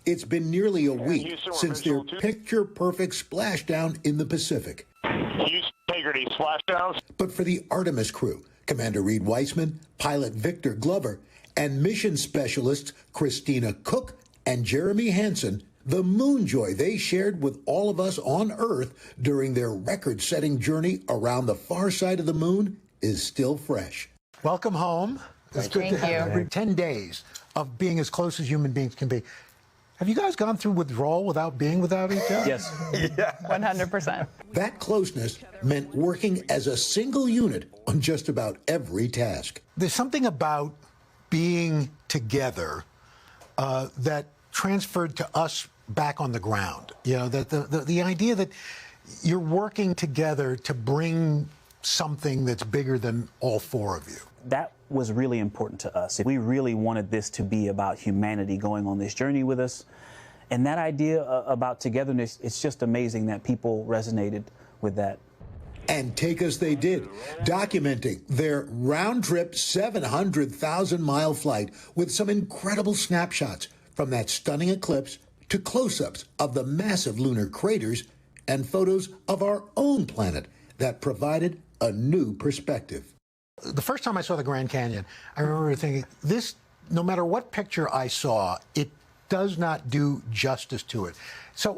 It's been nearly a week since their picture-perfect splashdown in the Pacific. Houston Integrity splashdowns. But for the Artemis crew, Commander Reid Wiseman, pilot Victor Glover, and mission specialists Christina, Koch, and Jeremy Hansen, the moon joy they shared with all of us on Earth during their record-setting journey around the far side of the moon is still fresh. Welcome home. It's good to have you. 10 days of being as close as human beings can be. Have you guys gone through withdrawal without being without each other? Yes. Yeah. 100%. That closeness meant working as a single unit on just about every task. There's something about being together that transferred to us back on the ground. You know, that the idea that you're working together to bring something that's bigger than all four of you. That was really important to us. We really wanted this to be about humanity going on this journey with us. And that idea about togetherness, it's just amazing that people resonated with that. And take us they did, documenting their round-trip 700,000-mile flight with some incredible snapshots from that stunning eclipse to close-ups of the massive lunar craters and photos of our own planet that provided a new perspective. The first time I saw the Grand Canyon, I remember thinking, this, no matter what picture I saw, it does not do justice to it. So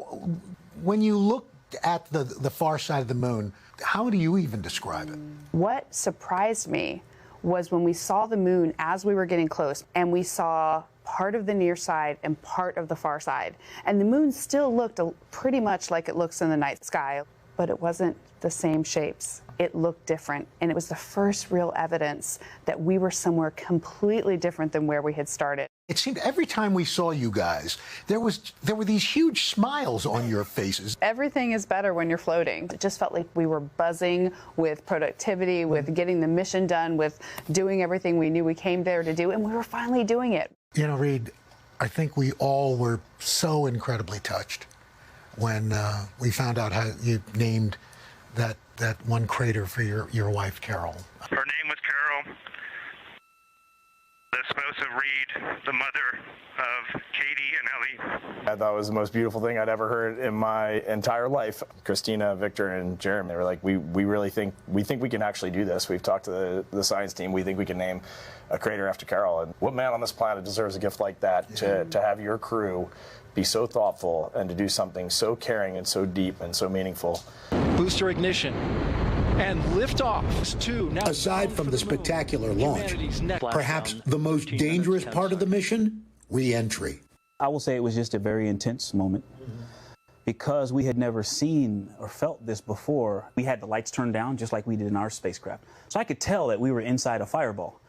when you look at the far side of the moon, how do you even describe it? What surprised me was when we saw the moon as we were getting close, and we saw part of the near side and part of the far side. And the moon still looked pretty much like it looks in the night sky, but it wasn't the same shapes. It looked different, and it was the first real evidence that we were somewhere completely different than where we had started. It seemed every time we saw you guys, there were these huge smiles on your faces. Everything is better when you're floating. It just felt like we were buzzing with productivity, with getting the mission done, with doing everything we knew we came there to do, and we were finally doing it. You know, Reid, I think we all were so incredibly touched when we found out how you named that one crater for your wife, Carol. Her name was Carol. The spouse of Reid, the mother of Katie and Ellie. I thought it was the most beautiful thing I'd ever heard in my entire life. Christina, Victor, and Jeremy, they were like, we really think we can actually do this. We've talked to the science team. We think we can name a crater after Carol. And what man on this planet deserves a gift like that, to have your crew be so thoughtful and to do something so caring and so deep and so meaningful. Booster ignition and liftoff. Aside from the spectacular launch, perhaps the most dangerous part of the mission, re-entry. I will say it was just a very intense moment because we had never seen or felt this before. We had the lights turned down just like we did in our spacecraft. So I could tell that we were inside a fireball,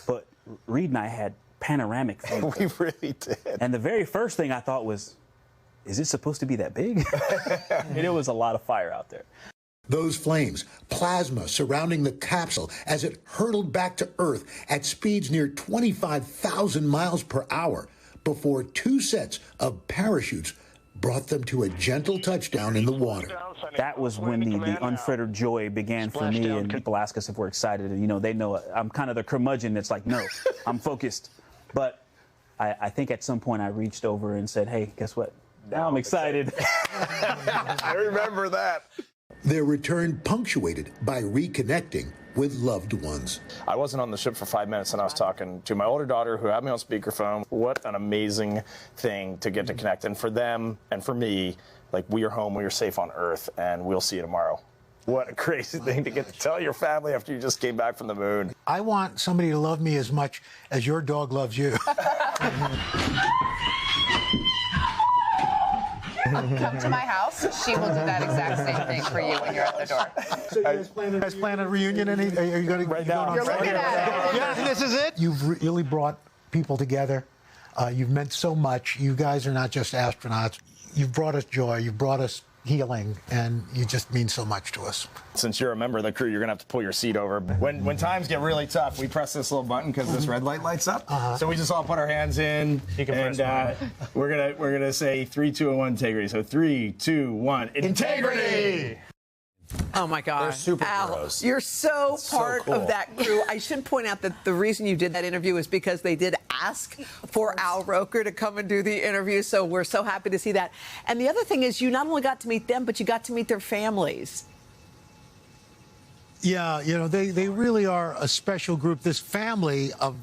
but Reid and I had panoramic view. We really did. And the very first thing I thought was, is it supposed to be that big? And it was a lot of fire out there. Those flames, plasma surrounding the capsule as it hurtled back to Earth at speeds near 25,000 miles per hour before two sets of parachutes brought them to a gentle touchdown in the water. That was when the unfettered joy began for me, and people ask us if we're excited, and, you know, they know I'm kind of the curmudgeon that's like, no, I'm focused. But I think at some point I reached over and said, hey, guess what? Now I'm excited. I remember that. Their return punctuated by reconnecting with loved ones. I wasn't on the ship for 5 minutes, and I was talking to my older daughter who had me on speakerphone. What an amazing thing to get to connect. And for them and for me, like, we are home, we are safe on Earth, and we'll see you tomorrow. What a crazy thing to get to tell your family after you just came back from the moon. I want somebody to love me as much as your dog loves you. Come to my house. She will do that exact same thing for you when you're at the door. So you guys plan a reunion? Are you going to right now? You're looking at it. Yeah, this is it. You've really brought people together. You've meant so much. You guys are not just astronauts. You've brought us joy. You've brought us healing, and you just mean so much to us. Since you're a member of the crew, you're gonna have to pull your seat over. When times get really tough, we press this little button because this red light lights up. So we just all put our hands in, and we're gonna say 3, 2, and 1 integrity. So 3, 2, 1 integrity. Oh my God. They're superheroes. Al, you're so part cool. of that crew. I should point out that the reason you did that interview is because they did ask for Al Roker to come and do the interview. So we're so happy to see that. And the other thing is you not only got to meet them, but you got to meet their families. Yeah, you know, they really are a special group, this family of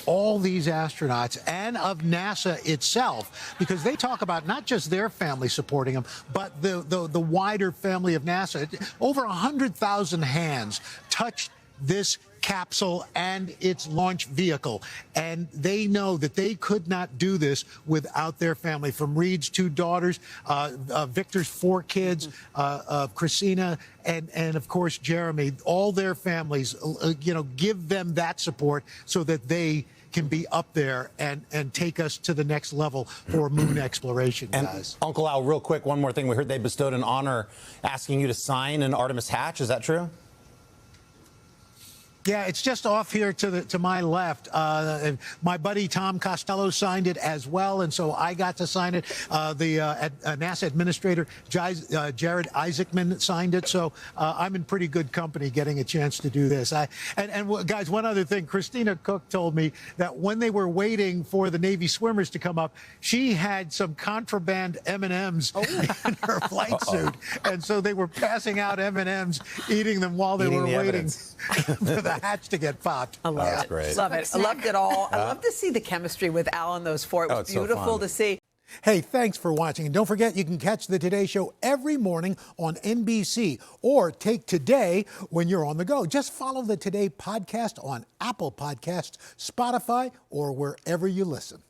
all these astronauts and of NASA itself, because they talk about not just their family supporting them, but the wider family of NASA. Over 100,000 hands touched this capsule and its launch vehicle, and they know that they could not do this without their family. From Reid's 2 daughters, Victor's 4 kids, Christina, and of course Jeremy, all their families, give them that support so that they can be up there and take us to the next level for moon exploration, guys. And Uncle Al, real quick, one more thing. We heard they bestowed an honor asking you to sign an Artemis hatch. Is that true? Yeah, it's just off here to my left. My buddy Tom Costello signed it as well, and so I got to sign it. The NASA administrator Jared Isaacman signed it, so I'm in pretty good company getting a chance to do this. And guys, one other thing, Christina Koch told me that when they were waiting for the Navy swimmers to come up, she had some contraband M&Ms in her flight suit, and so they were passing out M&Ms, eating them while they were waiting for the hatch to get popped. I love it. That's great. Love it. I loved it all. I love to see the chemistry with Al and those 4. It was beautiful to see. Hey, thanks for watching. And don't forget, you can catch the Today Show every morning on NBC or take Today when you're on the go. Just follow the Today podcast on Apple Podcasts, Spotify, or wherever you listen.